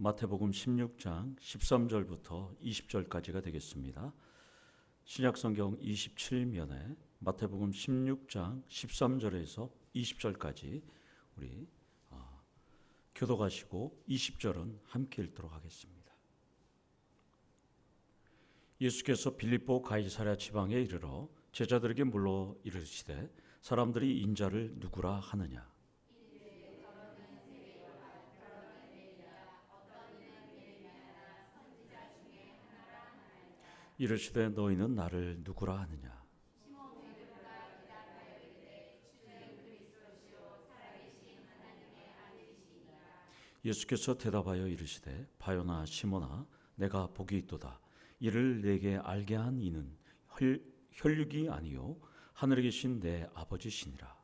마태복음 16장 13절부터 20절까지가 되겠습니다. 신약성경 27면에 마태복음 16장 13절에서 20절까지 우리 교독하시고 20절은 함께 읽도록 하겠습니다. 예수께서 빌립보 가이사랴 지방에 이르러 제자들에게 물러 이르시되 사람들이 인자를 누구라 하느냐. 이르시되 너희는 나를 누구라 하느냐. 예수께서 대답하여 이르시되 바요나 시몬아 내가 복이 있도다. 이를 내게 알게 한 이는 혈육이 아니요 하늘에 계신 내 아버지시니라.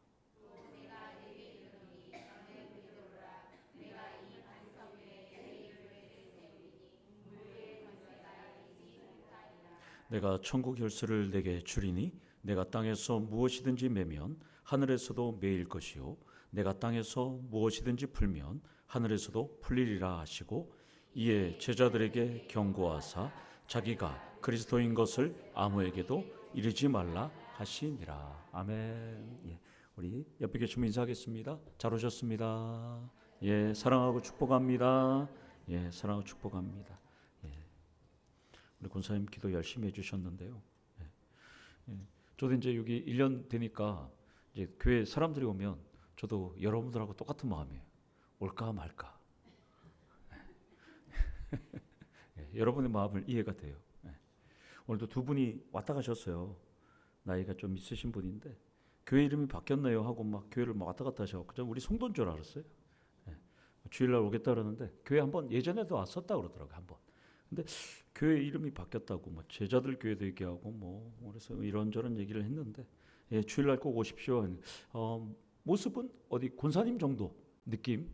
내가 천국 열쇠를 내게 주리니 내가 땅에서 무엇이든지 매면 하늘에서도 매일 것이요 내가 땅에서 무엇이든지 풀면 하늘에서도 풀리리라 하시고 이에 제자들에게 경고하사 자기가 그리스도인 것을 아무에게도 이르지 말라 하시니라. 아멘. 예, 우리 옆에 계시면 인사하겠습니다. 잘 오셨습니다. 예, 사랑하고 축복합니다. 예, 사랑하고 축복합니다. 우리 권사님 기도 열심히 해주셨는데요. 저도 이제 여기 1년 되니까 이제 교회 사람들이 오면 저도 여러분들하고 똑같은 마음이에요. 올까 말까. 여러분의 마음을 이해가 돼요. 오늘도 두 분이 왔다 가셨어요. 나이가 좀 있으신 분인데 교회 이름이 바뀌었네요 하고 막 교회를 막 왔다 갔다 하셔서 그냥 우리 성도인 줄 알았어요. 주일날 오겠다 그러는데 교회 한번 예전에도 왔었다 그러더라고요. 한번. 근데 교회 이름이 바뀌었다고 뭐 제자들 교회도 얘기하고 뭐 그래서 이런저런 얘기를 했는데 예, 주일날 꼭 오십시오. 모습은 어디 권사님 정도 느낌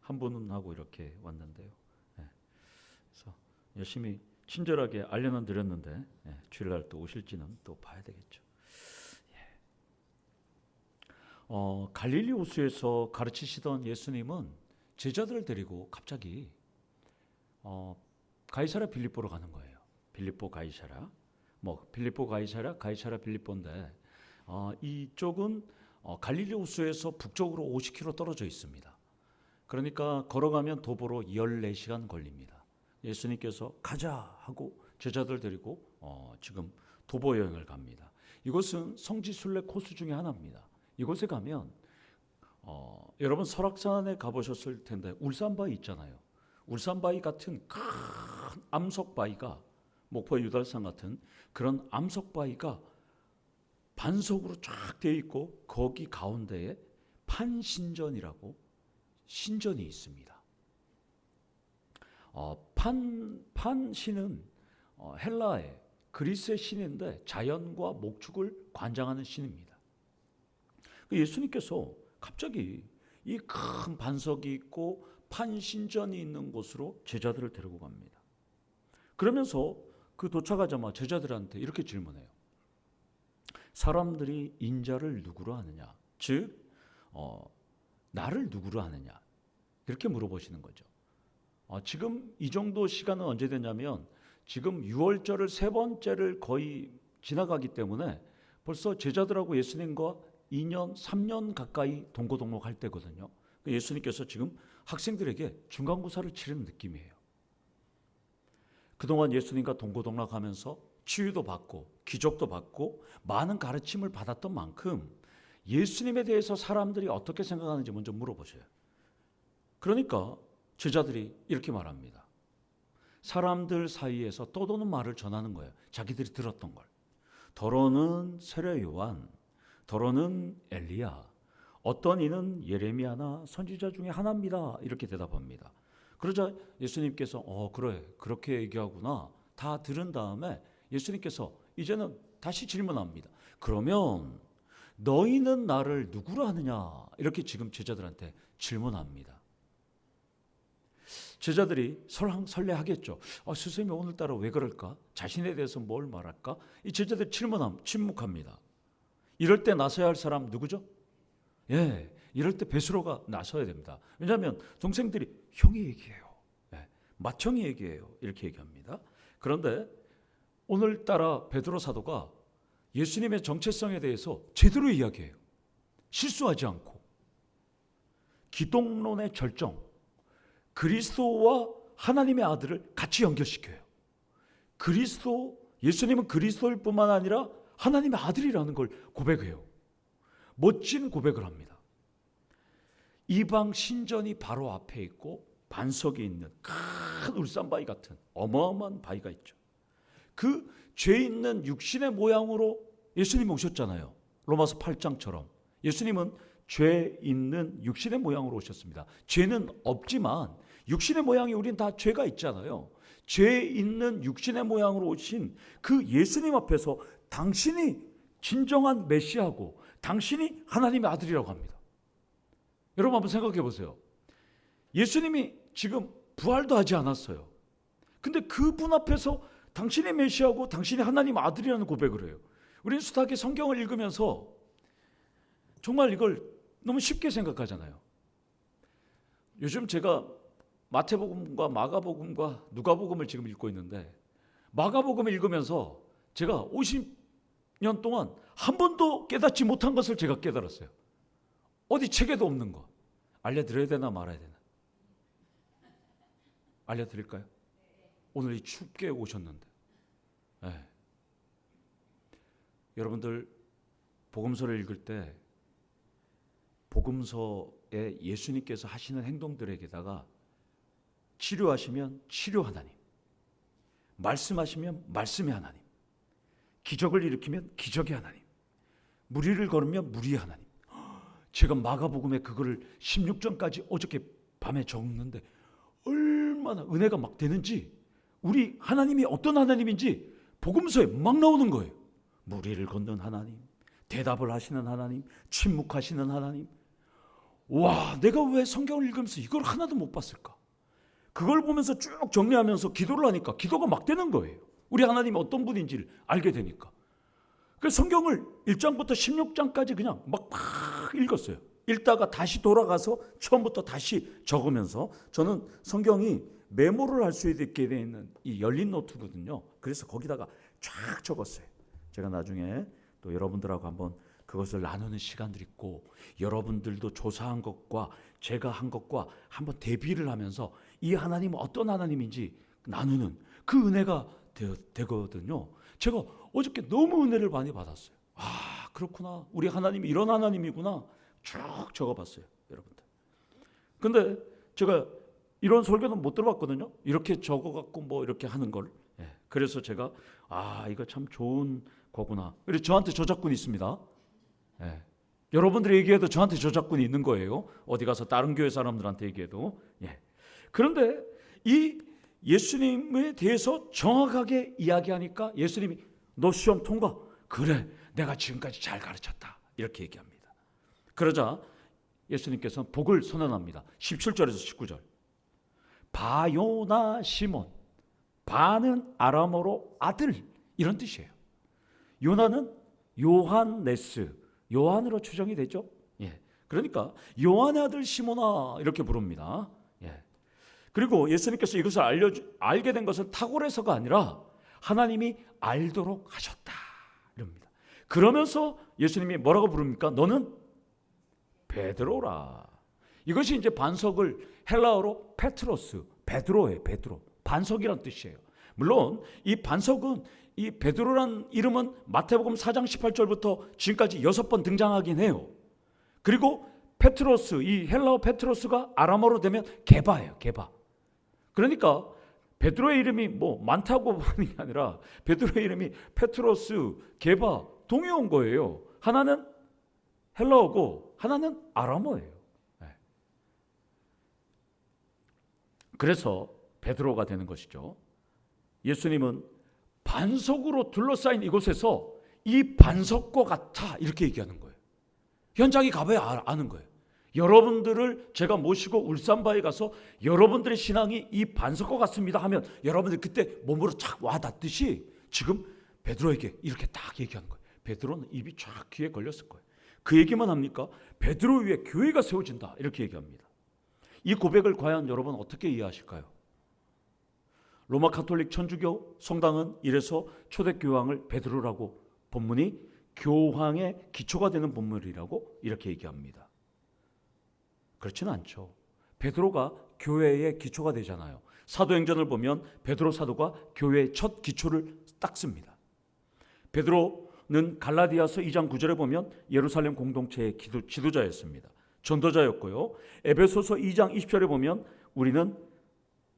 한 분은 하고 이렇게 왔는데요. 그래서 열심히 친절하게 알려는 드렸는데 주일날 또 오실지는 또 봐야 되겠죠. 갈릴리 호수에서 가르치시던 예수님은 제자들을 데리고 갑자기 가이사랴 빌립보로 가는 거예요. 빌립보 가이사랴, 빌립보 가이사랴, 가이사랴 빌립보인데 이쪽은 갈릴리 호수에서 북쪽으로 50km 떨어져 있습니다. 그러니까 걸어가면 도보로 14시간 걸립니다. 예수님께서 가자 하고 제자들 데리고 지금 도보 여행을 갑니다. 이곳은 성지순례 코스 중에 하나입니다. 이곳에 가면 여러분 설악산에 가보셨을 텐데 울산바위 있잖아요. 울산바위 같은 큰 암석바위가 목포 유달산 같은 그런 암석바위가 반석으로 쫙 되어 있고 거기 가운데에 판신전이라고 신전이 있습니다. 판신은 헬라의 그리스의 신인데 자연과 목축을 관장하는 신입니다. 예수님께서 갑자기 이 큰 반석이 있고 판신전이 있는 곳으로 제자들을 데리고 갑니다. 그러면서 그 도착하자마자 제자들한테 이렇게 질문해요. 사람들이 인자를 누구로 하느냐? 즉 나를 누구로 하느냐? 이렇게 물어보시는 거죠. 지금 이 정도 시간은 언제 되냐면 지금 6월절을 세 번째를 거의 지나가기 때문에 벌써 제자들하고 예수님과 2년, 3년 가까이 동고동락할 때거든요. 예수님께서 지금 학생들에게 중간고사를 치르는 느낌이에요. 그동안 예수님과 동고동락하면서 치유도 받고 기적도 받고 많은 가르침을 받았던 만큼 예수님에 대해서 사람들이 어떻게 생각하는지 먼저 물어보셔요. 그러니까 제자들이 이렇게 말합니다. 사람들 사이에서 떠도는 말을 전하는 거예요. 자기들이 들었던 걸. 더러는 세례 요한, 더러는 엘리야, 어떤 이는 예레미야나 선지자 중에 하나입니다. 이렇게 대답합니다. 그러자 예수님께서 그래 그렇게 얘기하구나 다 들은 다음에 예수님께서 이제는 다시 질문합니다. 그러면 너희는 나를 누구로 하느냐? 이렇게 지금 제자들한테 질문합니다. 제자들이 설레하겠죠. 스승님이 오늘따라 왜 그럴까? 자신에 대해서 뭘 말할까? 이 제자들 침묵합니다. 이럴 때 나서야 할 사람 누구죠? 이럴 때 베드로가 나서야 됩니다. 왜냐하면 동생들이 형이 얘기해요. 맏형이 얘기해요. 이렇게 얘기합니다. 그런데 오늘따라 베드로 사도가 예수님의 정체성에 대해서 제대로 이야기해요. 실수하지 않고. 기독론의 절정, 그리스도와 하나님의 아들을 같이 연결시켜요. 예수님은 그리스도일 뿐만 아니라 하나님의 아들이라는 걸 고백해요. 멋진 고백을 합니다. 이방 신전이 바로 앞에 있고 반석이 있는 큰 울산바위 같은 어마어마한 바위가 있죠. 그 죄 있는 육신의 모양으로 예수님이 오셨잖아요. 로마서 8장처럼 예수님은 죄 있는 육신의 모양으로 오셨습니다. 죄는 없지만 육신의 모양이 우린 다 죄가 있잖아요. 죄 있는 육신의 모양으로 오신 그 예수님 앞에서 당신이 진정한 메시아고 당신이 하나님의 아들이라고 합니다. 여러분 한번 생각해 보세요. 예수님이 지금 부활도 하지 않았어요. 근데 그분 앞에서 당신이 메시아고 당신이 하나님 아들이라는 고백을 해요. 우리는 숱하게 성경을 읽으면서 정말 이걸 너무 쉽게 생각하잖아요. 요즘 제가 마태복음과 마가복음과 누가복음을 지금 읽고 있는데 마가복음을 읽으면서 제가 50년 동안 한 번도 깨닫지 못한 것을 제가 깨달았어요. 어디 책에도 없는 거. 알려드려야 되나 말아야 되나? 알려드릴까요? 오늘 이 춥게 오셨는데. 네. 여러분들 복음서를 읽을 때 복음서에 예수님께서 하시는 행동들에게다가 치료하시면 치료 하나님, 말씀하시면 말씀의 하나님, 기적을 일으키면 기적의 하나님, 무리를 걸으면 무리의 하나님. 제가 마가복음에 그거를 16절까지 어저께 밤에 적는데 얼마나 은혜가 막 되는지, 우리 하나님이 어떤 하나님인지 복음서에 막 나오는 거예요. 무리를 걷는 하나님, 대답을 하시는 하나님, 침묵하시는 하나님. 와, 내가 왜 성경을 읽으면서 이걸 하나도 못 봤을까? 그걸 보면서 쭉 정리하면서 기도를 하니까 기도가 막 되는 거예요. 우리 하나님이 어떤 분인지를 알게 되니까. 그래서 성경을 1장부터 16장까지 그냥 막 읽었어요. 읽다가 다시 돌아가서 처음부터 다시 적으면서, 저는 성경이 메모를 할 수 있게 되어 있는 이 열린 노트거든요. 그래서 거기다가 쫙 적었어요. 제가 나중에 또 여러분들하고 한번 그것을 나누는 시간들이 있고, 여러분들도 조사한 것과 제가 한 것과 한번 대비를 하면서 이 하나님은 어떤 하나님인지 나누는 그 은혜가 되거든요. 제가 어저께 너무 은혜를 많이 받았어요. 아, 그렇구나. 우리 하나님이 이런 하나님이구나. 쭉 적어봤어요, 여러분들. 근데 제가 이런 설교는 못 들어봤거든요. 이렇게 적어갖고 뭐 이렇게 하는 걸. 그래서 제가 이거 참 좋은 거구나. 그래서 저한테 저작권이 있습니다. 여러분들이 얘기해도 저한테 저작권이 있는 거예요. 어디 가서 다른 교회 사람들한테 얘기해도. 그런데 이 예수님에 대해서 정확하게 이야기하니까 예수님이 너 시험 통과? 그래, 내가 지금까지 잘 가르쳤다. 이렇게 얘기합니다. 그러자 예수님께서는 복을 선언합니다. 17절에서 19절. 바요나 시몬. 바는 아람어로 아들, 이런 뜻이에요. 요나는 요한네스, 요한으로 추정이 되죠. 그러니까 요한의 아들 시몬아, 이렇게 부릅니다. 그리고 예수님께서 이것을 알게 된 것은 탁월해서가 아니라 하나님이 알도록 하셨다, 이럽니다. 그러면서 예수님이 뭐라고 부릅니까? 너는 베드로라. 이것이 이제 반석을 헬라어로 페트로스, 베드로예요. 베드로. 반석이란 뜻이에요. 물론 이 반석은, 이 베드로란 이름은 마태복음 4장 18절부터 지금까지 6번 등장하긴 해요. 그리고 페트로스, 이 헬라어 페트로스가 아람어로 되면 게바예요. 게바. 그러니까 베드로의 이름이 뭐 많다고 하는 게 아니라 베드로의 이름이 페트로스, 게바 동의어인 거예요. 하나는 헬라어고 하나는 아람어예요. 그래서 베드로가 되는 것이죠. 예수님은 반석으로 둘러싸인 이곳에서 이 반석과 같아, 이렇게 얘기하는 거예요. 현장에 가봐야 아는 거예요. 여러분들을 제가 모시고 울산바에 가서 여러분들의 신앙이 이 반석과 같습니다 하면 여러분들 그때 몸으로 착 와닿듯이 지금 베드로에게 이렇게 딱 얘기하는 거예요. 베드로는 입이 쫙 귀에 걸렸을 거예요. 그 얘기만 합니까? 베드로 위에 교회가 세워진다, 이렇게 얘기합니다. 이 고백을 과연 여러분 어떻게 이해하실까요? 로마 가톨릭 천주교 성당은 이래서 초대교황을 베드로라고, 본문이 교황의 기초가 되는 본문이라고 이렇게 얘기합니다. 그렇지는 않죠. 베드로가 교회의 기초가 되잖아요. 사도행전을 보면 베드로 사도가 교회의 첫 기초를 딱 씁니다. 베드로는 갈라디아서 2장 9절에 보면 예루살렘 공동체의 지도자였습니다. 전도자였고요. 에베소서 2장 20절에 보면 우리는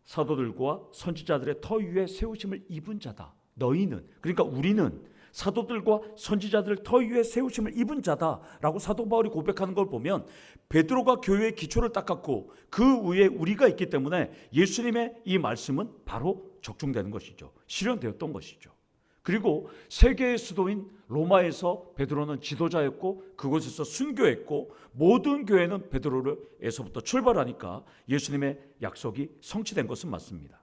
사도들과 선지자들의 터 위에 세우심을 입은 자다. 너희는, 그러니까 우리는 사도들과 선지자들 터 위에 세우심을 입은 자다라고 사도 바울이 고백하는 걸 보면 베드로가 교회의 기초를 닦았고 그 위에 우리가 있기 때문에 예수님의 이 말씀은 바로 적중되는 것이죠. 실현되었던 것이죠. 그리고 세계의 수도인 로마에서 베드로는 지도자였고 그곳에서 순교했고 모든 교회는 베드로에서부터 출발하니까 예수님의 약속이 성취된 것은 맞습니다.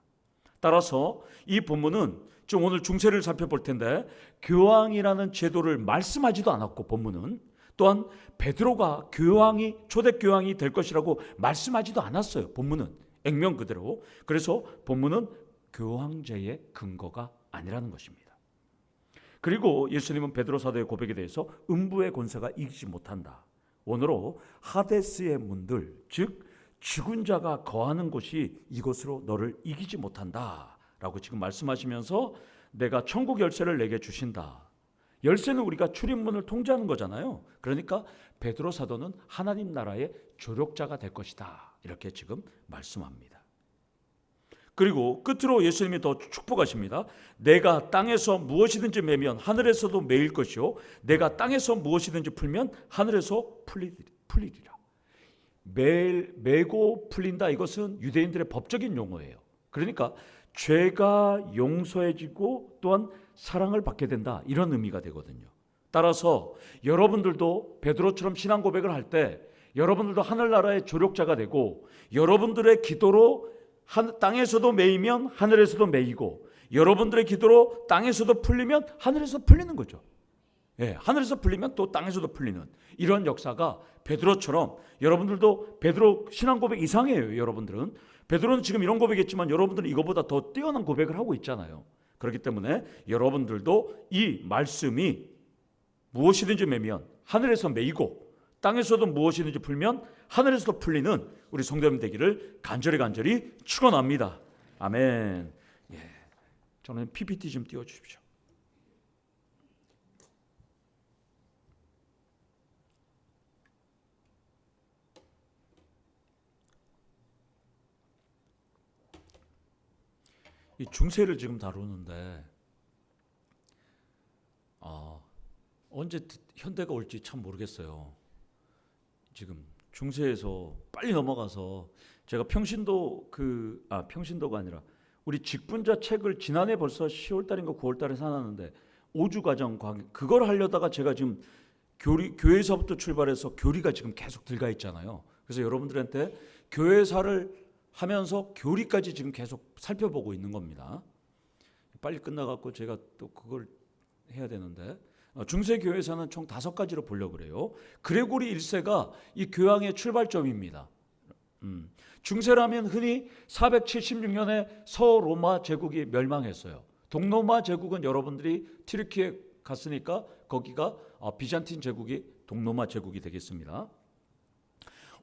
따라서 이 본문은 좀 오늘 중세를 살펴볼 텐데 교황이라는 제도를 말씀하지도 않았고 본문은 또한 베드로가 교황이 초대교황이 될 것이라고 말씀하지도 않았어요. 본문은 액면 그대로. 그래서 본문은 교황제의 근거가 아니라는 것입니다. 그리고 예수님은 베드로 사도의 고백에 대해서 음부의 권세가 이기지 못한다. 원어로 하데스의 문들, 즉 죽은 자가 거하는 곳이 이곳으로 너를 이기지 못한다 라고 지금 말씀하시면서 내가 천국 열쇠를 내게 주신다. 열쇠는 우리가 출입문을 통제하는 거잖아요. 그러니까 베드로 사도는 하나님 나라의 조력자가 될 것이다 이렇게 지금 말씀합니다. 그리고 끝으로 예수님이 더 축복하십니다. 내가 땅에서 무엇이든지 매면 하늘에서도 매일 것이요 내가 땅에서 무엇이든지 풀면 하늘에서 풀리리라. 매고 풀린다, 이것은 유대인들의 법적인 용어예요. 그러니까 죄가 용서해지고 또한 사랑을 받게 된다, 이런 의미가 되거든요. 따라서 여러분들도 베드로처럼 신앙 고백을 할 때 여러분들도 하늘나라의 조력자가 되고 여러분들의 기도로 땅에서도 매이면 하늘에서도 매이고 여러분들의 기도로 땅에서도 풀리면 하늘에서 풀리는 거죠. 예, 하늘에서 풀리면 또 땅에서도 풀리는 이런 역사가 베드로처럼, 여러분들도 베드로 신앙 고백 이상이에요. 여러분들은 베드로는 지금 이런 고백했지만 여러분들은 이거보다 더 뛰어난 고백을 하고 있잖아요. 그렇기 때문에 여러분들도 이 말씀이 무엇이든지 매면 하늘에서 매이고 땅에서도 무엇이든지 풀면 하늘에서도 풀리는 우리 성도님 되기를 간절히 축원합니다. 아멘. 예, 저는 PPT 좀 띄워주십시오. 이 중세를 지금 다루는데 언제 현대가 올지 참 모르겠어요. 지금 중세에서 빨리 넘어가서 제가 평신도가 아니라 우리 직분자 책을 지난해 벌써 10월 달인가 9월 달에 사놨는데 5주 과정 그걸 하려다가 제가 지금 교회에서부터 출발해서 교리가 지금 계속 들어가 있잖아요. 그래서 여러분들한테 교회사를 하면서 교리까지 지금 계속 살펴보고 있는 겁니다. 빨리 끝나갖고 제가 또 그걸 해야 되는데 중세 교회사는 총 5가지로 보려고 그래요. 그레고리 1세가 이 교황의 출발점입니다. 중세라면 흔히 476년에 서로마 제국이 멸망했어요. 동로마 제국은 여러분들이 튀르키에 갔으니까 거기가 비잔틴 제국이 동로마 제국이 되겠습니다.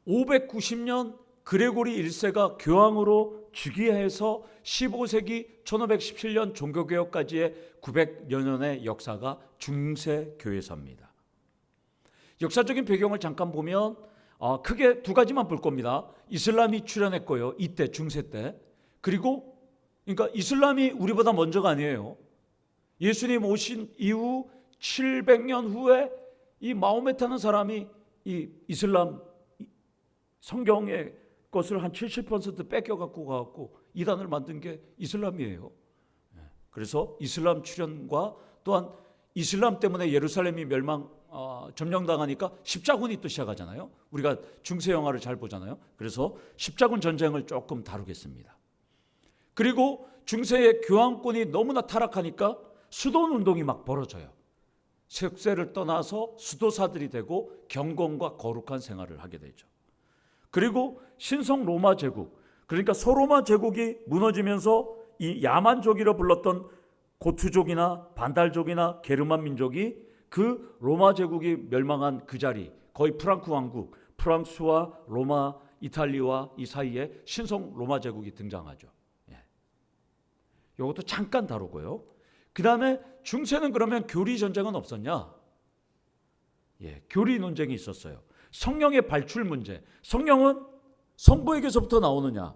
590년 그레고리 1세가 교황으로 즉위해서 15세기 1517년 종교개혁까지의 900여 년의 역사가 중세 교회사입니다. 역사적인 배경을 잠깐 보면 크게 2가지만 볼 겁니다. 이슬람이 출현했고요. 이때 중세 때. 그리고 그러니까 이슬람이 우리보다 먼저가 아니에요. 예수님 오신 이후 700년 후에 이 마호메트라는 사람이 이 이슬람 성경의 것을 한 70% 뺏겨갖고 가갖고 이단을 만든 게 이슬람이에요. 그래서 이슬람 출현과 또한 이슬람 때문에 예루살렘이 점령당하니까 십자군이 또 시작하잖아요. 우리가 중세 영화를 잘 보잖아요. 그래서 십자군 전쟁을 조금 다루겠습니다. 그리고 중세의 교황권이 너무나 타락하니까 수돈 운동이 막 벌어져요. 색세를 떠나서 수도사들이 되고 경건과 거룩한 생활을 하게 되죠. 그리고 신성 로마 제국, 그러니까 서로마 제국이 무너지면서 이 야만족이라 불렀던 고투족이나 반달족이나 게르만 민족이 그 로마 제국이 멸망한 그 자리, 거의 프랑크 왕국, 프랑스와 로마, 이탈리아와 이 사이에 신성 로마 제국이 등장하죠. 이것도 잠깐 다루고요. 그 다음에 중세는 그러면 교리 전쟁은 없었냐? 교리 논쟁이 있었어요. 성령의 발출 문제. 성령은 성부에게서부터 나오느냐?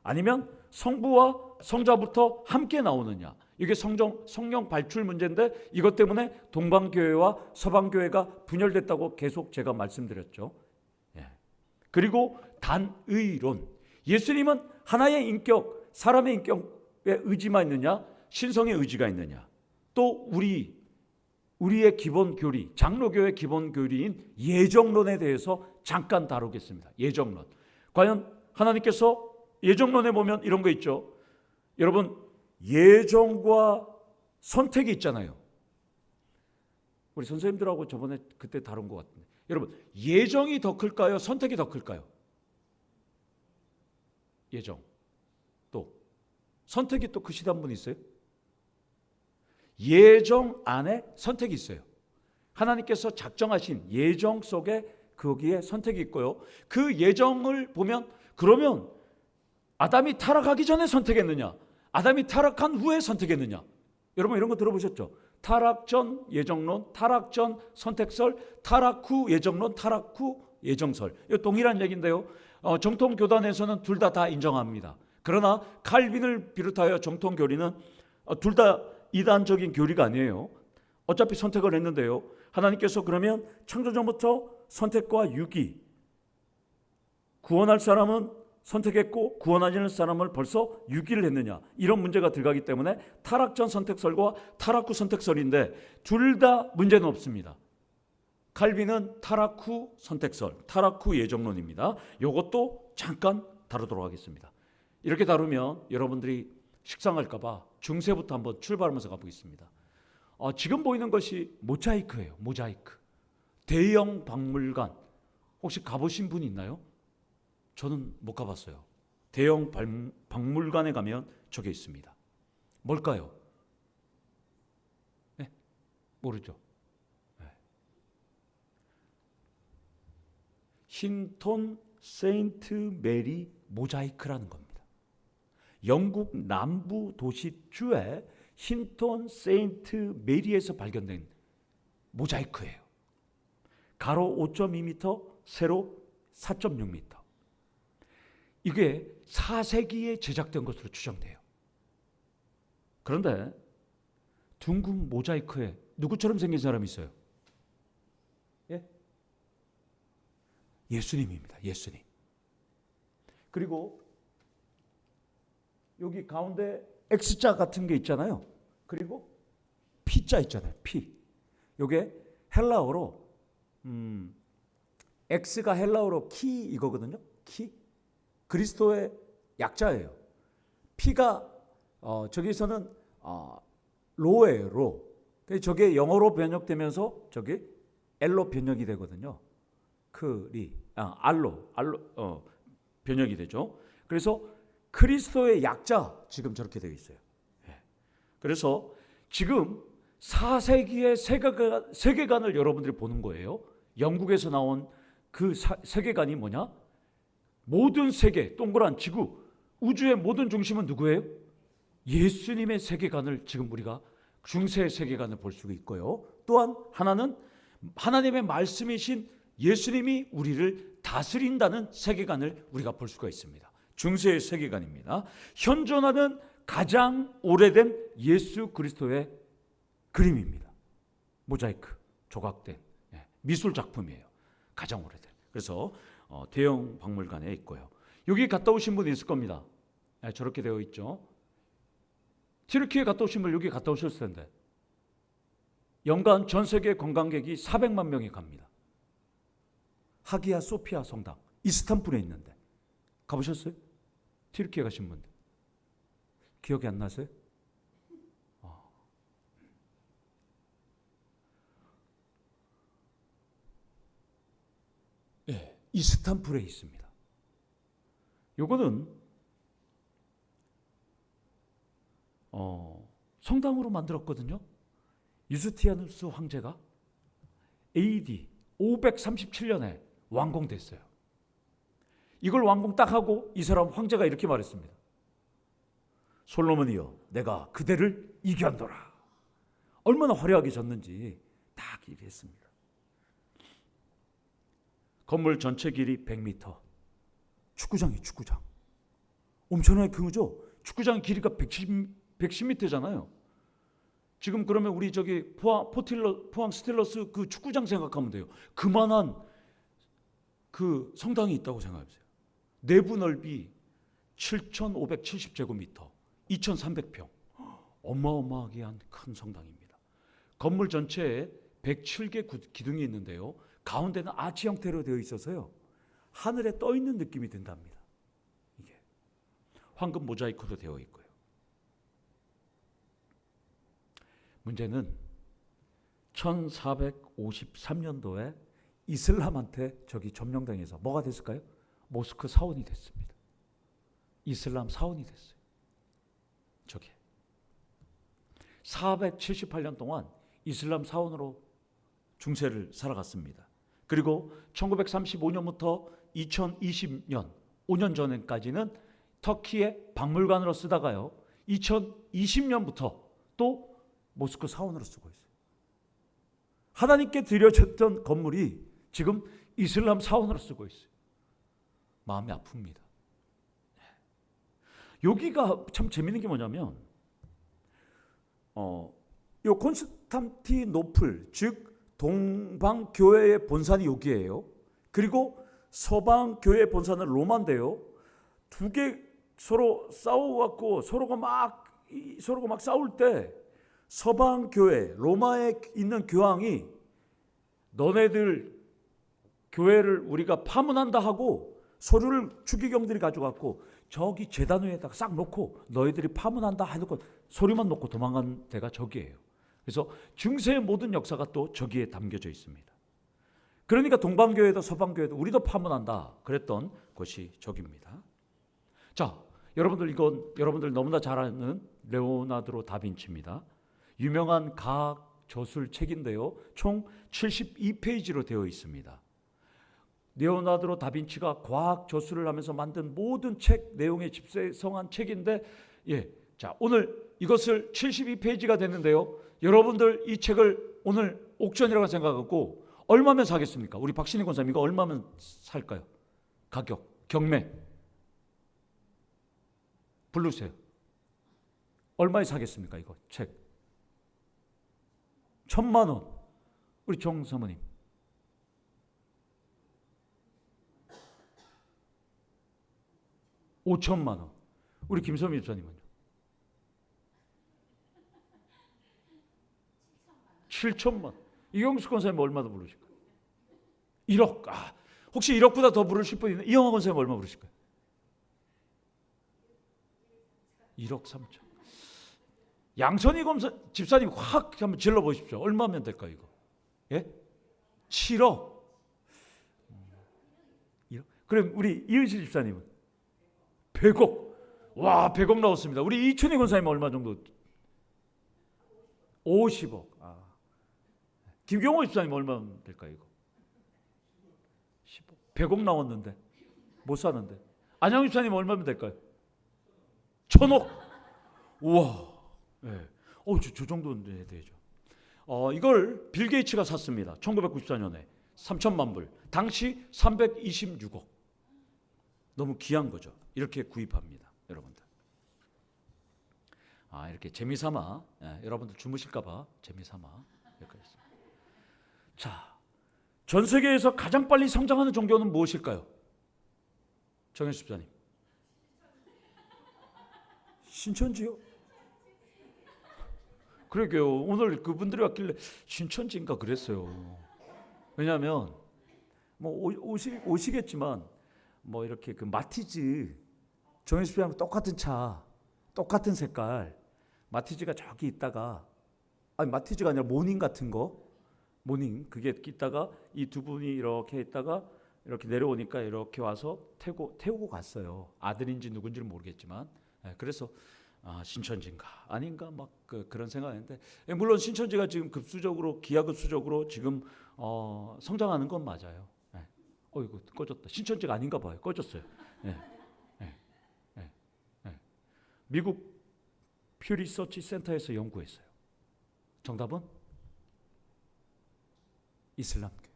아니면 성부와 성자부터 함께 나오느냐? 이게 성령 발출 문제인데 이것 때문에 동방교회와 서방교회가 분열됐다고 계속 제가 말씀드렸죠. 그리고 단의론. 예수님은 하나의 인격, 사람의 인격에 의지만 있느냐? 신성의 의지가 있느냐? 또 우리의 기본 교리, 장로교의 기본 교리인 예정론에 대해서 잠깐 다루겠습니다. 예정론. 과연 하나님께서 예정론에 보면 이런 거 있죠. 여러분, 예정과 선택이 있잖아요. 우리 선생님들하고 저번에 그때 다룬 것 같은데. 여러분, 예정이 더 클까요? 선택이 더 클까요? 예정. 또 선택이 또 크시단 분 있어요? 예정 안에 선택이 있어요. 하나님께서 작정하신 예정 속에 거기에 선택이 있고요. 그 예정을 보면 그러면 아담이 타락하기 전에 선택했느냐? 아담이 타락한 후에 선택했느냐? 여러분 이런 거 들어보셨죠? 타락 전 예정론, 타락 전 선택설, 타락 후 예정론, 타락 후 예정설. 이거 동일한 얘기인데요. 정통 교단에서는 둘 다 인정합니다. 그러나 칼빈을 비롯하여 정통 교리는 둘 다 이단적인 교리가 아니에요. 어차피 선택을 했는데요. 하나님께서 그러면 창조전부터 선택과 유기, 구원할 사람은 선택했고 구원하지 않을 사람을 벌써 유기를 했느냐, 이런 문제가 들어가기 때문에 타락 전 선택설과 타락 후 선택설인데 둘 다 문제는 없습니다. 칼빈은 타락 후 선택설, 타락 후 예정론입니다. 이것도 잠깐 다루도록 하겠습니다. 이렇게 다루면 여러분들이 식상할까 봐 중세부터 한번 출발하면서 가보겠습니다. 지금 보이는 것이 모자이크예요. 모자이크. 대형 박물관 혹시 가보신 분 있나요? 저는 못 가봤어요. 대형 박물관에 가면 저게 있습니다. 뭘까요? 네? 모르죠. 네. 힌톤 세인트 메리 모자이크라는 겁니다. 영국 남부 도시 주에 힌톤 세인트 메리에서 발견된 모자이크예요. 가로 5.2m, 세로 4.6m. 이게 4세기에 제작된 것으로 추정돼요. 그런데 둥근 모자이크에 누구처럼 생긴 사람이 있어요? 예? 예수님입니다. 예수님. 그리고 여기 가운데 X자 같은 게 있잖아요. 그리고 P자 있잖아요. P. 이게 헬라어로 X가 헬라어로 키 이거거든요. 키. 그리스도의 약자예요. P가 저기서는 로예요. 로. 저게 영어로 번역되면서 저게 L로 번역이 되거든요. 알로 번역이 되죠. 그래서 그리스도의 약자 지금 저렇게 되어 있어요. 그래서 지금 4세기의 세계관을 여러분들이 보는 거예요. 영국에서 나온 그 세계관이 뭐냐? 모든 세계, 동그란 지구, 우주의 모든 중심은 누구예요? 예수님의 세계관을 지금 우리가 중세의 세계관을 볼 수가 있고요. 또한 하나는 하나님의 말씀이신 예수님이 우리를 다스린다는 세계관을 우리가 볼 수가 있습니다. 중세의 세계관입니다. 현존하는 가장 오래된 예수 그리스도의 그림입니다. 모자이크, 조각된 미술 작품이에요. 가장 오래된. 그래서 대형 박물관에 있고요. 여기 갔다 오신 분이 있을 겁니다. 저렇게 되어 있죠. 튀르키예 갔다 오신 분 여기 갔다 오셨을 텐데 연간 전 세계 관광객이 400만 명이 갑니다. 하기야 소피아 성당 이스탄불에 있는데 가보셨어요? 튀르키예 가신 분들 기억이 안 나세요? 네, 이스탄불에 있습니다. 요거는 성당으로 만들었거든요. 유스티아누스 황제가 AD 537년에 완공됐어요. 이걸 완공 딱 하고 이 사람 황제가 이렇게 말했습니다. 솔로몬이여, 내가 그대를 이겨한도라. 얼마나 화려하게 졌는지 딱 얘기했습니다. 건물 전체 길이 100m. 축구장이 축구장. 엄청나게 큰 거죠. 축구장 길이가 110m잖아요. 지금 그러면 우리 저기 포항 스틸러스 그 축구장 생각하면 돼요. 그만한 그 성당이 있다고 생각해보세요. 내부 넓이 7,570제곱미터, 2,300평. 어마어마하게 한 큰 성당입니다. 건물 전체에 107개 기둥이 있는데요. 가운데는 아치 형태로 되어 있어서요. 하늘에 떠 있는 느낌이 든답니다. 이게 황금 모자이크도 되어 있고요. 문제는 1453년도에 이슬람한테 저기 점령당해서 뭐가 됐을까요? 모스크 사원이 됐습니다. 이슬람 사원이 됐어요. 저게 478년 동안 이슬람 사원으로 중세를 살아갔습니다. 그리고 1935년부터 2020년 5년 전까지는 터키의 박물관으로 쓰다가요. 2020년부터 또 모스크 사원으로 쓰고 있어요. 하나님께 드려졌던 건물이 지금 이슬람 사원으로 쓰고 있어요. 마음이 아픕니다. 여기가 참 재밌는 게 뭐냐면 요 콘스탄티노플, 즉 동방교회의 본산이 여기예요. 그리고 서방교회의 본산은 로마인데요. 두 개 서로 싸워갖고 서로가 막 싸울 때 서방교회, 로마에 있는 교황이 너네들 교회를 우리가 파문한다 하고 서류를 추기경들이 가져갔고 저기 제단 위에다가 싹 놓고 너희들이 파문한다 해놓고 서류만 놓고 도망간 데가 저기예요. 그래서 중세의 모든 역사가 또 저기에 담겨져 있습니다. 그러니까 동방교회도 서방교회도 우리도 파문한다 그랬던 곳이 저기입니다. 자, 이건 여러분들 너무나 잘 아는 레오나르도 다빈치입니다. 유명한 과학 저술 책인데요. 총 72페이지로 되어 있습니다. 레오나르도 다빈치가 과학 저술을 하면서 만든 모든 책 내용에 집성한 책인데, 자, 오늘 이것을 72페이지가 됐는데요. 여러분들 이 책을 오늘 옥션이라고 생각하고 얼마면 사겠습니까? 우리 박신희 권사님 이거 얼마면 살까요? 가격, 경매 부르세요. 얼마에 사겠습니까? 이거 책 1,000만 원. 우리 정 사모님 5천만 원. 우리 김선미 집사님은요? 7천만. 이경수 권사님 얼마나 부르실까요? 1억. 혹시 1억보다 더 부르실 분 있나요? 이영하 권사님 얼마 부르실까요? 1억 3천. 양선희 검사 집사님 확 한번 질러 보십시오. 얼마면 될까요, 이거? 예? 7억. 1억. 그럼 우리 이은실 집사님은 100억. 와, 100억 나왔습니다. 우리 이춘희 권사님은 얼마 정도? 50억. 김경호 집사님 얼마면 될까요, 이거? 10억. 100억 나왔는데 못 사는데. 안양 집사님 얼마면 될까요? 1,000억. 우와. 네. 저 정도는 되죠. 이걸 빌 게이츠가 샀습니다. 1994년에 3천만 불. 당시 326억. 너무 귀한 거죠. 이렇게 구입합니다, 여러분들. 이렇게 재미삼아, 여러분들 주무실까봐 재미삼아 이렇게 했습니다. 자, 전 세계에서 가장 빨리 성장하는 종교는 무엇일까요? 정현수 집사님. 신천지요? 그러게요. 오늘 그분들이 왔길래 신천지인가 그랬어요. 왜냐하면 뭐 오시겠지만 뭐 이렇게 그 마티즈 정현수 집사님 똑같은 차, 똑같은 색깔 마티즈가 저기 있다가 마티즈가 아니라 모닝 같은 거 모닝 그게 있다가 이 두 분이 이렇게 있다가 이렇게 내려오니까 이렇게 와서 태우고 갔어요. 아들인지 누군지는 모르겠지만 그래서 신천지인가 아닌가 막 그런 생각했는데, 물론 신천지가 지금 급수적으로 기하급수적으로 지금 성장하는 건 맞아요. 이거 꺼졌다. 신천지가 아닌가 봐요. 꺼졌어요. 예, 예, 예, 예. 미국 퓨 리서치 센터에서 연구했어요. 정답은 이슬람교.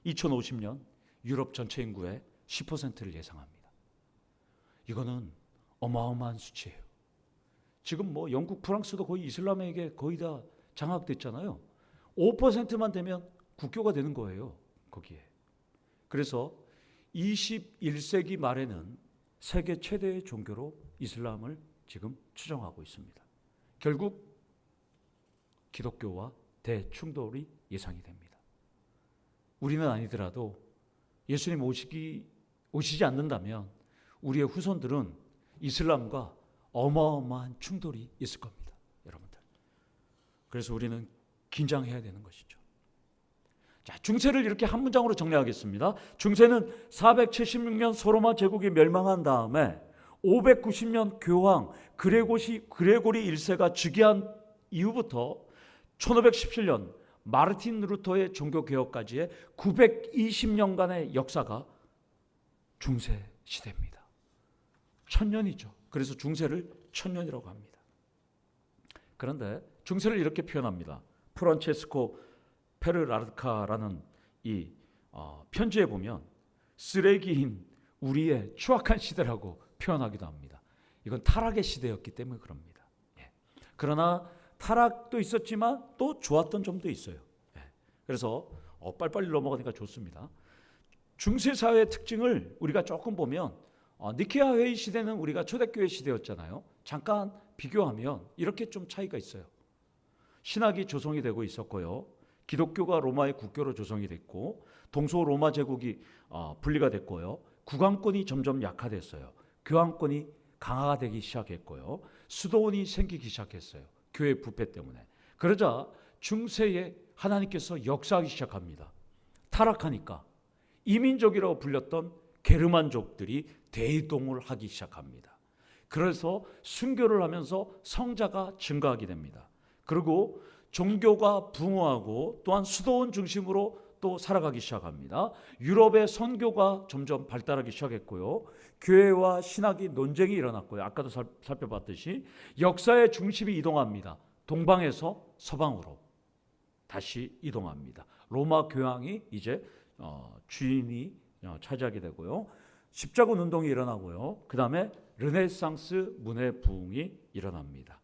2050년 유럽 전체 인구의 10%를 예상합니다. 이거는 어마어마한 수치예요. 지금 뭐 영국, 프랑스도 거의 이슬람에게 거의 다 장악됐잖아요. 5%만 되면 국교가 되는 거예요, 거기에. 그래서 21세기 말에는 세계 최대의 종교로 이슬람을 지금 추정하고 있습니다. 결국 기독교와 대충돌이 예상이 됩니다. 우리는 아니더라도 예수님 오시지 않는다면 우리의 후손들은 이슬람과 어마어마한 충돌이 있을 겁니다, 여러분들. 그래서 우리는 긴장해야 되는 것이죠. 자, 중세를 이렇게 한 문장으로 정리하겠습니다. 중세는 476년 소로마 제국이 멸망한 다음에 590년 교황 그레고리 1세가 즉위한 이후부터 1517년 마르틴 루터의 종교개혁까지의 920년간의 역사가 중세 시대입니다. 1000년이죠. 그래서 중세를 1000년이라고 합니다. 그런데 중세를 이렇게 표현합니다. 프란체스코 페르라르카라는 이 편지에 보면 쓰레기인 우리의 추악한 시대라고 표현하기도 합니다. 이건 타락의 시대였기 때문에 그럽니다. 그러나 타락도 있었지만 또 좋았던 점도 있어요. 그래서 빨리빨리 넘어가니까 좋습니다. 중세 사회의 특징을 우리가 조금 보면 니케아 회의 시대는 우리가 초대교회 시대였잖아요. 잠깐 비교하면 이렇게 좀 차이가 있어요. 신학이 조성이 되고 있었고요. 기독교가 로마의 국교로 조성이 됐고, 동서 로마 제국이 분리가 됐고요. 국왕권이 점점 약화됐어요. 교황권이 강화가 되기 시작했고요. 수도원이 생기기 시작했어요. 교회 부패 때문에. 그러자 중세에 하나님께서 역사하기 시작합니다. 타락하니까 이민족이라고 불렸던 게르만족들이 대이동을 하기 시작합니다. 그래서 순교를 하면서 성자가 증가하게 됩니다. 그리고 종교가 붕어하고 또한 수도원 중심으로 또 살아가기 시작합니다. 유럽의 선교가 점점 발달하기 시작했고요. 교회와 신학이 논쟁이 일어났고요. 아까도 살펴봤듯이 역사의 중심이 이동합니다. 동방에서 서방으로 다시 이동합니다. 로마 교황이 이제 주인이 차지하게 되고요. 십자군 운동이 일어나고요. 그 다음에 르네상스 문예 부흥이 일어납니다.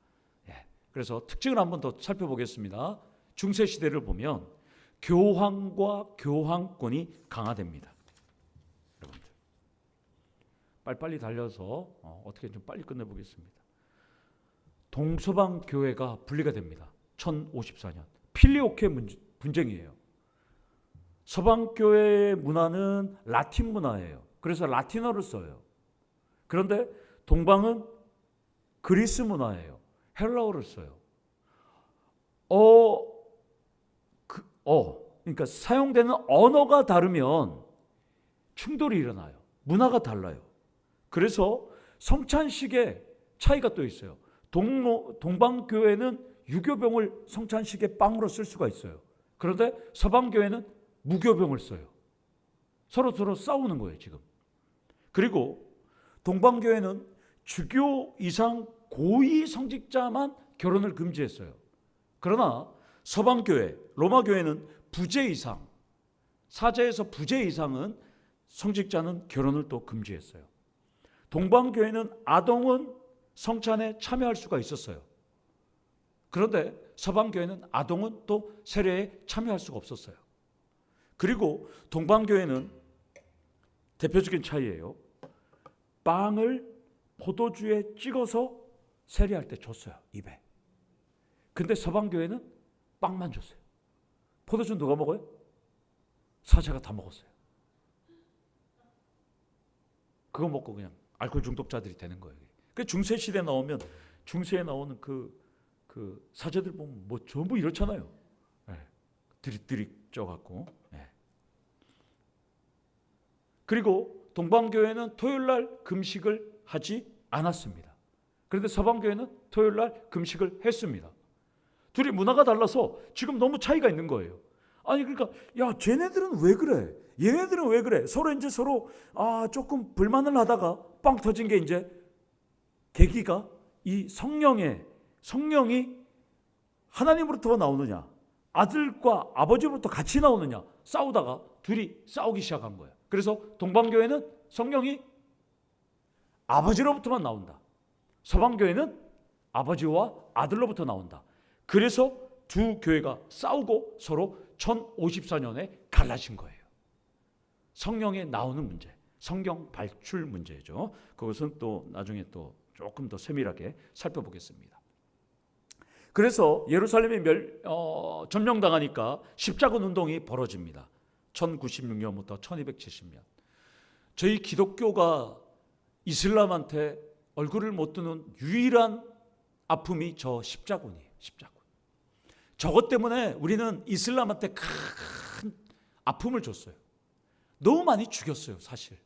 그래서 특징을 한번 더 살펴보겠습니다. 중세 시대를 보면 교황과 교황권이 강화됩니다. 여러분들 빨리빨리 달려서 어떻게 좀 빨리 끝내보겠습니다. 동서방 교회가 분리가 됩니다. 1054년 필리오케 분쟁이에요. 서방 교회의 문화는 라틴 문화예요. 그래서 라틴어를 써요. 그런데 동방은 그리스 문화예요. 헬라어를 써요. 그러니까 사용되는 언어가 다르면 충돌이 일어나요. 문화가 달라요. 그래서 성찬식에 차이가 또 있어요. 동방교회는 유교병을 성찬식에 빵으로 쓸 수가 있어요. 그런데 서방교회는 무교병을 써요. 서로 싸우는 거예요, 지금. 그리고 동방교회는 주교 이상 고위 성직자만 결혼을 금지했어요. 그러나 서방교회, 로마교회는 부재 이상, 사제에서 부재 이상은 성직자는 결혼을 또 금지했어요. 동방교회는 아동은 성찬에 참여할 수가 있었어요. 그런데 서방교회는 아동은 또 세례에 참여할 수가 없었어요. 그리고 동방교회는 대표적인 차이예요. 빵을 포도주에 찍어서 세례할 때 줬어요, 입에. 근데 서방교회는 빵만 줬어요. 포도주 누가 먹어요? 사제가 다 먹었어요. 그거 먹고 그냥 알코올 중독자들이 되는 거예요. 그 중세 시대 나오면 중세에 나오는 그 사제들 보면 뭐 전부 이렇잖아요. 드릭 쪄갖고. 그리고 동방교회는 토요일 날 금식을 하지 않았습니다. 그런데 서방교회는 토요일 날 금식을 했습니다. 둘이 문화가 달라서 지금 너무 차이가 있는 거예요. 아니 그러니까 야 쟤네들은 왜 그래? 얘네들은 왜 그래? 서로 이제 서로 조금 불만을 하다가 빵 터진 게 이제 계기가 이 성령이 하나님으로부터 나오느냐 아들과 아버지로부터 같이 나오느냐 싸우다가 둘이 싸우기 시작한 거예요. 그래서 동방교회는 성령이 아버지로부터만 나온다. 서방교회는 아버지와 아들로부터 나온다. 그래서 두 교회가 싸우고 서로 1054년에 갈라진 거예요. 성령에 나오는 문제, 성경 발출 문제죠. 그것은 또 나중에 또 조금 더 세밀하게 살펴보겠습니다. 그래서 예루살렘이 점령당하니까 십자군 운동이 벌어집니다. 1096년부터 1270년. 저희 기독교가 이슬람한테 얼굴을 못 드는 유일한 아픔이 저 십자군이에요. 십자군. 저것 때문에 우리는 이슬람한테 큰 아픔을 줬어요. 너무 많이 죽였어요. 사실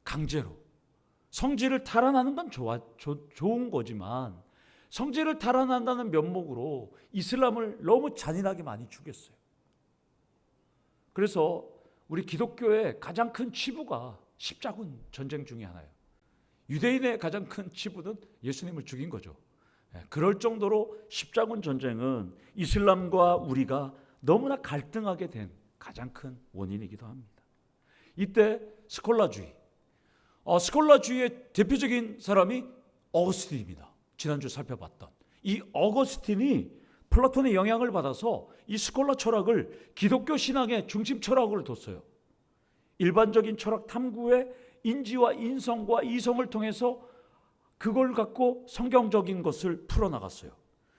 강제로. 성지를 탈환하는 건 좋은 거지만 성지를 탈환한다는 면목으로 이슬람을 너무 잔인하게 많이 죽였어요. 그래서 우리 기독교의 가장 큰 치부가 십자군 전쟁 중에 하나예요. 유대인의 가장 큰 치부는 예수님을 죽인 거죠. 그럴 정도로 십자군 전쟁은 이슬람과 우리가 너무나 갈등하게 된 가장 큰 원인이기도 합니다. 이때 스콜라주의의 대표적인 사람이 어거스틴입니다. 지난주 살펴봤던 이 어거스틴이 플라톤의 영향을 받아서 이 스콜라 철학을 기독교 신앙의 중심 철학으로 뒀어요. 일반적인 철학 탐구의 인지와 인성과 이성을 통해서 그걸 갖고 성경적인 것을 풀어나갔어요.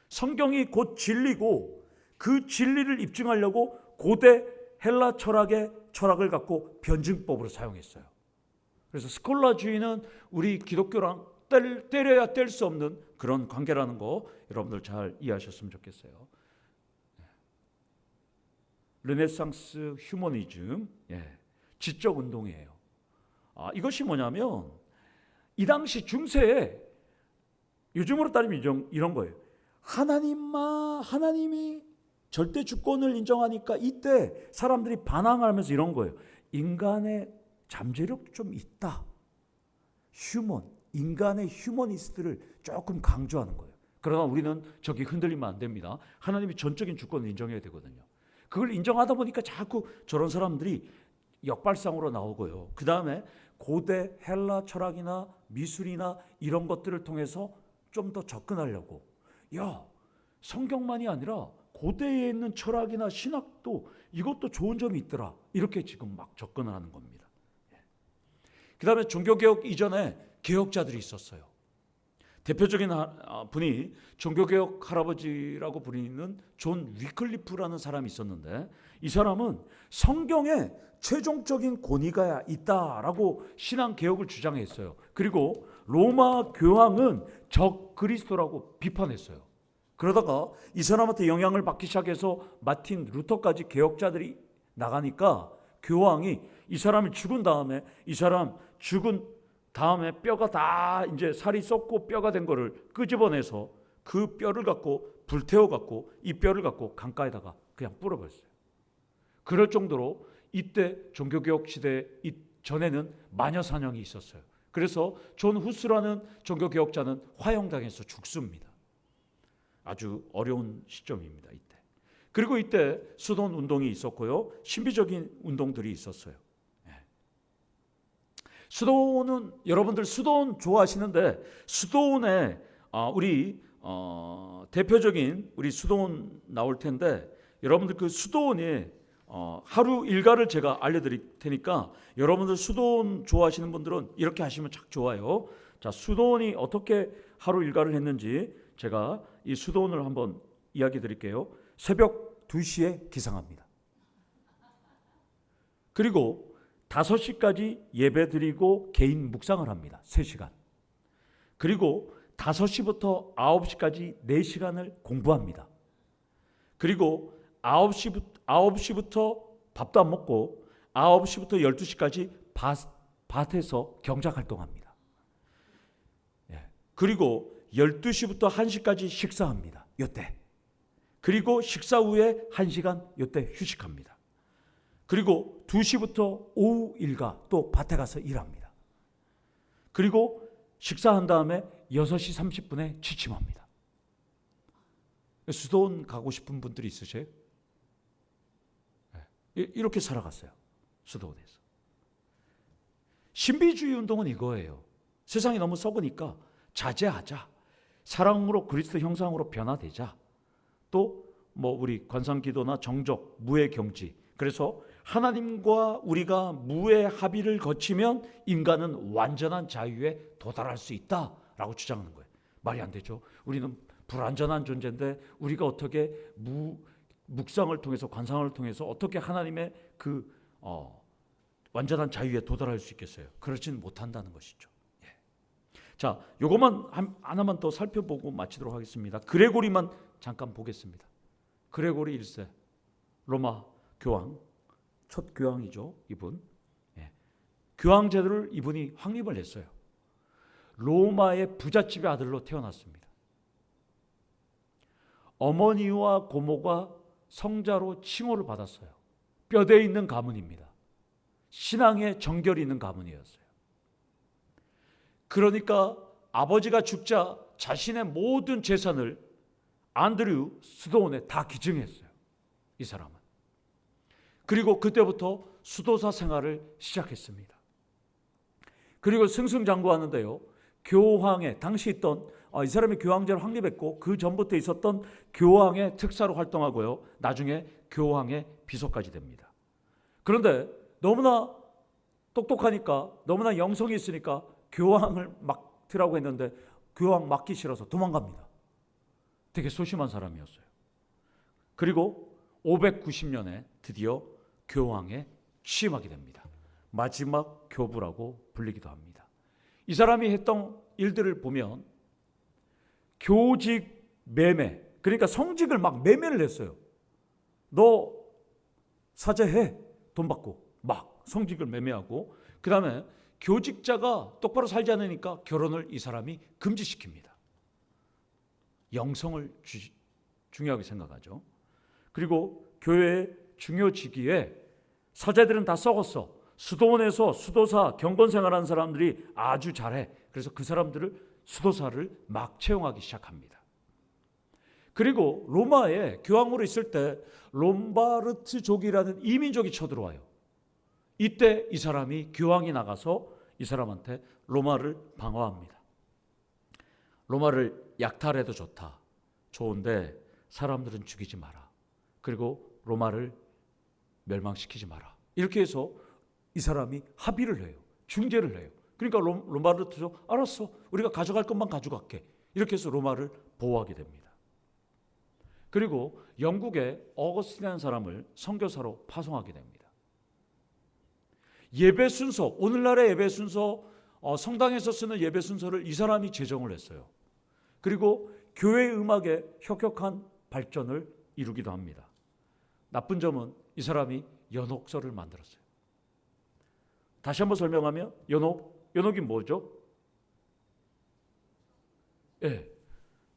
성경이 곧 진리고 그 진리를 입증하려고 고대 헬라 철학을 갖고 변증법으로 사용했어요. 그래서 스콜라주의는 우리 기독교랑 때려야 뗄 수 없는 그런 관계라는 거 여러분들 잘 이해하셨으면 좋겠어요. 르네상스 휴머니즘, 지적 운동이에요. 이것이 뭐냐면 이 당시 중세에 요즘으로 따지면 이런 거예요. 하나님이 절대 주권을 인정하니까 이때 사람들이 반항하면서 이런 거예요. 인간의 잠재력도 좀 있다. 인간의 휴머니스트를 조금 강조하는 거예요. 그러나 우리는 저기 흔들리면 안 됩니다. 하나님이 전적인 주권을 인정해야 되거든요. 그걸 인정하다 보니까 자꾸 저런 사람들이 역발상으로 나오고요. 그 다음에 고대 헬라 철학이나 미술이나 이런 것들을 통해서 좀 더 접근하려고 성경만이 아니라 고대에 있는 철학이나 신학도 이것도 좋은 점이 있더라. 이렇게 지금 막 접근을 하는 겁니다. 그 다음에 종교개혁 이전에 개혁자들이 있었어요. 대표적인 분이 종교개혁 할아버지라고 불리는 존 위클리프라는 사람이 있었는데 이 사람은 성경에 최종적인 권위가 있다라고 신앙개혁을 주장했어요. 그리고 로마 교황은 적그리스도라고 비판했어요. 그러다가 이 사람한테 영향을 받기 시작해서 마틴 루터까지 개혁자들이 나가니까 교황이 이 사람이 죽은 다음에 뼈가 다 이제 살이 썩고 뼈가 된 거를 끄집어내서 그 뼈를 갖고 불태워 갖고 이 뼈를 갖고 강가에다가 그냥 뿌려버렸어요. 그럴 정도로 이때 종교개혁 시대 전에는 마녀 사냥이 있었어요. 그래서 존 후스라는 종교개혁자는 화형당해서 죽습니다. 아주 어려운 시점입니다. 이때. 그리고 이때 수돈 운동이 있었고요. 신비적인 운동들이 있었어요. 수도는 여러분들 수도원 좋아하시는데 수도원에 우리 대표적인 우리 수도원 나올 텐데 여러분들 그 수도원에 하루 일과를 제가 알려드릴 테니까 여러분들 수도원 좋아하시는 분들은 이렇게 하시면 참 좋아요. 자, 수도원이 어떻게 하루 일과를 했는지 제가 이 수도원을 한번 이야기 드릴게요. 새벽 2시에 기상합니다. 그리고 5시까지 예배 드리고 개인 묵상을 합니다. 3시간. 그리고 5시부터 9시까지 4시간을 공부합니다. 그리고 9시부터 밥도 안 먹고 9시부터 12시까지 밭에서 경작 활동합니다. 그리고 12시부터 1시까지 식사합니다. 요때. 그리고 식사 후에 1시간 요때 휴식합니다. 그리고 2시부터 오후 일과 또 밭에 가서 일합니다. 그리고 식사한 다음에 6시 30분에 취침합니다. 수도원 가고 싶은 분들이 있으세요? 이렇게 살아갔어요. 수도원에서. 신비주의 운동은 이거예요. 세상이 너무 썩으니까 자제하자. 사랑으로 그리스도 형상으로 변화되자. 또 우리 관상기도나 정적, 무의 경지. 그래서 하나님과 우리가 무의 합의를 거치면 인간은 완전한 자유에 도달할 수 있다라고 주장하는 거예요. 말이 안 되죠. 우리는 불완전한 존재인데 우리가 어떻게 묵상을 통해서 관상을 통해서 어떻게 하나님의 그 완전한 자유에 도달할 수 있겠어요? 그렇지는 못한다는 것이죠. 예. 자, 요것만 하나만 더 살펴보고 마치도록 하겠습니다. 그레고리만 잠깐 보겠습니다. 그레고리 1세 로마 교황, 첫 교황이죠. 이분. 예. 교황 제도를 이분이 확립을 했어요. 로마의 부잣집의 아들로 태어났습니다. 어머니와 고모가 성자로 칭호를 받았어요. 뼈대에 있는 가문입니다. 신앙에 정결이 있는 가문이었어요. 그러니까 아버지가 죽자 자신의 모든 재산을 안드류 수도원에 다 기증했어요. 이 사람은. 그리고 그때부터 수도사 생활을 시작했습니다. 그리고 승승장구하는데요. 교황의 당시 있던 이 사람이 교황제를 확립했고 그 전부터 있었던 교황의 특사로 활동하고요. 나중에 교황의 비서까지 됩니다. 그런데 너무나 똑똑하니까 너무나 영성이 있으니까 교황을 맡으라고 했는데 교황 맡기 싫어서 도망갑니다. 되게 소심한 사람이었어요. 그리고 590년에 드디어 교황에 취임하게 됩니다. 마지막 교부라고 불리기도 합니다. 이 사람이 했던 일들을 보면 교직 매매, 그러니까 성직을 막 매매를 했어요. 너 사죄해, 돈 받고 막 성직을 매매하고, 그 다음에 교직자가 똑바로 살지 않으니까 결혼을 이 사람이 금지시킵니다. 영성을 중요하게 생각하죠. 그리고 교회의 중요 직위에 사제들은 다 썩었어. 수도원에서 수도사 경건 생활하는 사람들이 아주 잘해. 그래서 그 사람들을 수도사를 막 채용하기 시작합니다. 그리고 로마에 교황으로 있을 때 롬바르트족이라는 이민족이 쳐들어와요. 이때 이 사람이 교황이 나가서 이 사람한테 로마를 방어합니다. 로마를 약탈해도 좋다. 좋은데 사람들은 죽이지 마라. 그리고 로마를 멸망시키지 마라. 이렇게 해서 이 사람이 합의를 해요. 중재를 해요. 그러니까 롬바르트족 알았어. 우리가 가져갈 것만 가져갈게. 이렇게 해서 로마를 보호하게 됩니다. 그리고 영국에 어거스틴이라는 사람을 선교사로 파송하게 됩니다. 예배 순서, 오늘날의 예배 순서, 성당에서 쓰는 예배 순서를 이 사람이 제정을 했어요. 그리고 교회 음악의 혁혁한 발전을 이루기도 합니다. 나쁜 점은 이 사람이 연옥서를 만들었어요. 다시 한번 설명하면 연옥이 뭐죠? 예,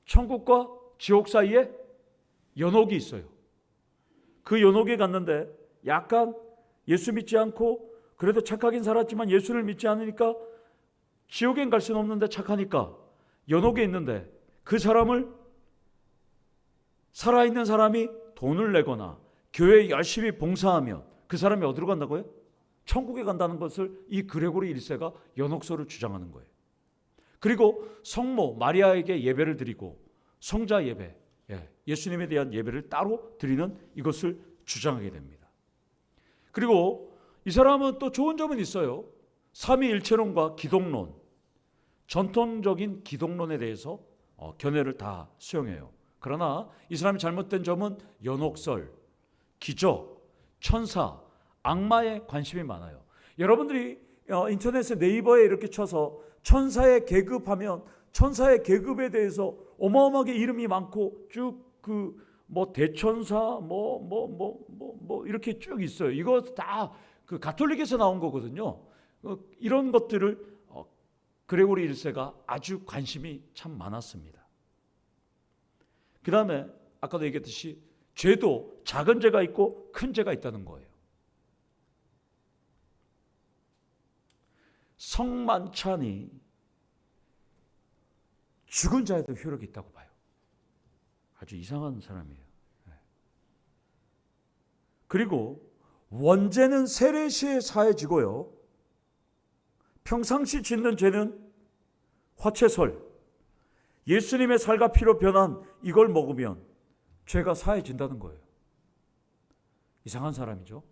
천국과 지옥 사이에 연옥이 있어요. 그 연옥에 갔는데 약간 예수 믿지 않고 그래도 착하긴 살았지만 예수를 믿지 않으니까 지옥엔 갈 수는 없는데 착하니까 연옥에 있는데 그 사람을 살아있는 사람이 돈을 내거나 교회에 열심히 봉사하면 그 사람이 어디로 간다고요? 천국에 간다는 것을 이 그레고리 1세가 연옥서를 주장하는 거예요. 그리고 성모 마리아에게 예배를 드리고 성자 예배, 예수님에 대한 예배를 따로 드리는 이것을 주장하게 됩니다. 그리고 이 사람은 또 좋은 점은 있어요. 삼위일체론과 기독론, 전통적인 기독론에 대해서 견해를 다 수용해요. 그러나 이 사람이 잘못된 점은 연옥설, 기적, 천사, 악마에 관심이 많아요. 여러분들이 인터넷에 네이버에 이렇게 쳐서 천사의 계급하면 천사의 계급에 대해서 어마어마하게 이름이 많고 쭉 대천사 이렇게 쭉 있어요. 이거 다 그 가톨릭에서 나온 거거든요. 이런 것들을 그레고리 1세가 아주 관심이 참 많았습니다. 그 다음에 아까도 얘기했듯이 죄도 작은 죄가 있고 큰 죄가 있다는 거예요. 성만찬이 죽은 자에도 효력이 있다고 봐요. 아주 이상한 사람이에요. 그리고 원죄는 세례시에 사해지고요, 평상시 짓는 죄는 화채설, 예수님의 살과 피로 변한 이걸 먹으면 죄가 사해진다는 거예요. 이상한 사람이죠.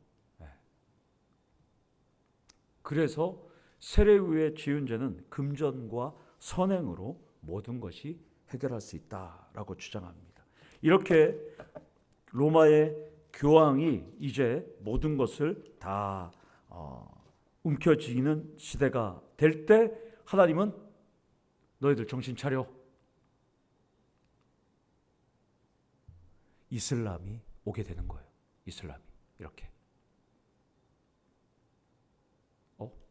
그래서 세례 후에 지은 죄는 금전과 선행으로 모든 것이 해결할 수 있다라고 주장합니다. 이렇게 로마의 교황이 이제 모든 것을 다 움켜쥐는 시대가 될 때 하나님은 너희들 정신 차려. 이슬람이 오게 되는 거예요. 이슬람이 이렇게.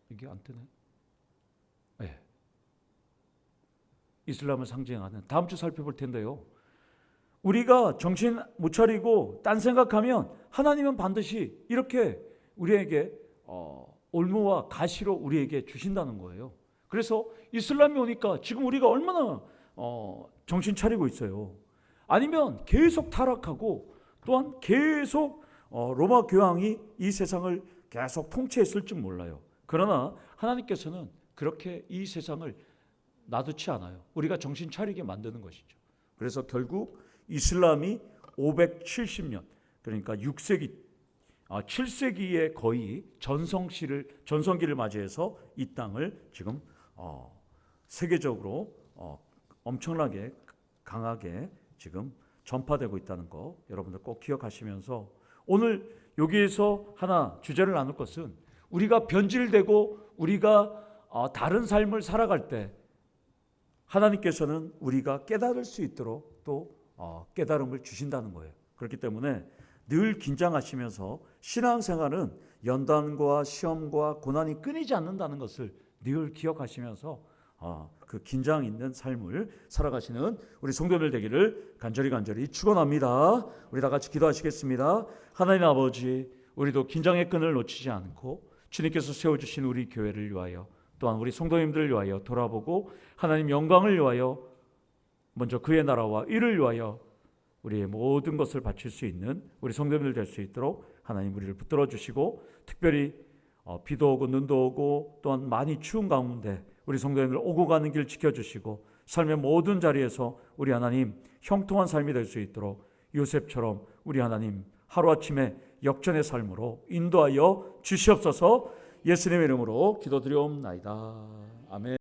이게 안 뜨네. 네. 이슬람을 상징하는, 다음 주 살펴볼 텐데요, 우리가 정신 못 차리고 딴 생각하면 하나님은 반드시 이렇게 우리에게 올무와 가시로 우리에게 주신다는 거예요. 그래서 이슬람이 오니까 지금 우리가 얼마나 정신 차리고 있어요. 아니면 계속 타락하고 또한 계속 로마 교황이 이 세상을 계속 통치했을지 몰라요. 그러나 하나님께서는 그렇게 이 세상을 놔두지 않아요. 우리가 정신 차리게 만드는 것이죠. 그래서 결국 이슬람이 570년, 그러니까 6세기, 7세기에 거의 전성기를 맞이해서 이 땅을 지금 세계적으로 엄청나게 강하게 지금 전파되고 있다는 거 여러분들 꼭 기억하시면서, 오늘 여기에서 하나 주제를 나눌 것은, 우리가 변질되고 우리가 다른 삶을 살아갈 때 하나님께서는 우리가 깨달을 수 있도록 또 깨달음을 주신다는 거예요. 그렇기 때문에 늘 긴장하시면서, 신앙생활은 연단과 시험과 고난이 끊이지 않는다는 것을 늘 기억하시면서 그 긴장 있는 삶을 살아가시는 우리 성도들 되기를 간절히 축원합니다. 우리 다 같이 기도하시겠습니다. 하나님 아버지, 우리도 긴장의 끈을 놓치지 않고 주님께서 세워주신 우리 교회를 위하여, 또한 우리 성도님들을 위하여 돌아보고 하나님 영광을 위하여, 먼저 그의 나라와 이를 위하여 우리의 모든 것을 바칠 수 있는 우리 성도님들 될 수 있도록 하나님 우리를 붙들어 주시고, 특별히 비도 오고 눈도 오고 또한 많이 추운 가운데 우리 성도님들 오고 가는 길 지켜주시고, 삶의 모든 자리에서 우리 하나님 형통한 삶이 될 수 있도록 요셉처럼 우리 하나님 하루아침에 역전의 삶으로 인도하여 주시옵소서. 예수님의 이름으로 기도드리옵나이다. 아멘.